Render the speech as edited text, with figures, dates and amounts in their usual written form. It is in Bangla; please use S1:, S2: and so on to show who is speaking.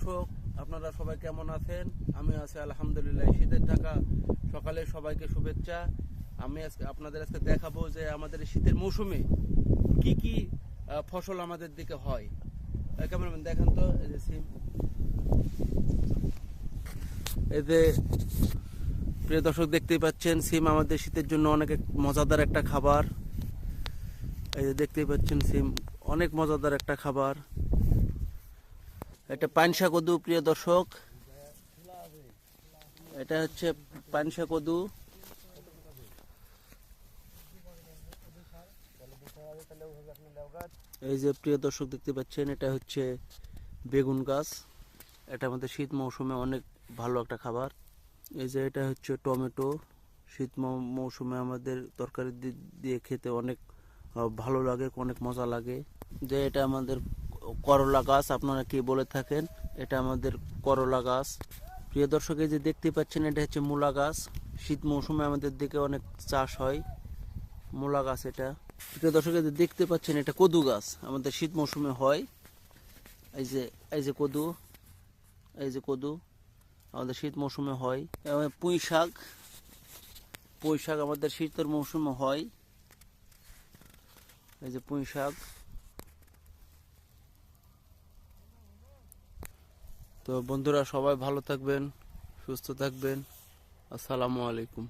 S1: দর্শক, আপনারা সবাই কেমন আছেন? আমি আছি আলহামদুলিল্লাহ। শীতের ঢাকা সকালে সবাইকে শুভেচ্ছা। আমি আপনাদের আজকে দেখাবো যে আমাদের শীতের মৌসুমে কি কি ফসল আমাদের দিকে হয়। ক্যামেরাম্যান দেখেন তো, এই যে সিম, এই যে প্রিয় দর্শক দেখতেই পাচ্ছেন, সিম আমাদের শীতের জন্য অনেক মজাদার একটা খাবার। এই যে দেখতেই পাচ্ছেন, সিম অনেক মজাদার একটা খাবার। এটা পানসা কদু। প্রিয় দর্শক, এটা হচ্ছে পানসা কদু। এই যে প্রিয় দর্শক দেখতে পাচ্ছেন, এটা হচ্ছে বেগুন গাছ। এটা আমাদের শীত মৌসুমে অনেক ভালো একটা খাবার। এই যে এটা হচ্ছে টমেটো। শীত মৌসুমে আমাদের তরকারি দিয়ে খেতে অনেক ভালো লাগে, অনেক মজা লাগে। যে এটা আমাদের করলা গাছ, আপনারা কি বলে থাকেন, এটা আমাদের করলা গাছ। প্রিয় দর্শক, এই যে দেখতে পাচ্ছেন, এটা হচ্ছে মূলা গাছ। শীত মৌসুমে আমাদের দিকে অনেক চাষ হয় মূলা গাছ। এটা প্রিয় দর্শক, এই যে দেখতে পাচ্ছেন, এটা কদু গাছ, আমাদের শীত মৌসুমে হয়। এই যে এই যে কদু, এই যে কদু আমাদের শীত মৌসুমে হয়। এবং পুঁই শাক, পুঁই শাক আমাদের শীতের মৌসুমে হয়। এই যে পুঁই শাক। তো বন্ধুরা, সবাই ভালো থাকবেন, সুস্থ থাকবেন। আসসালামু আলাইকুম।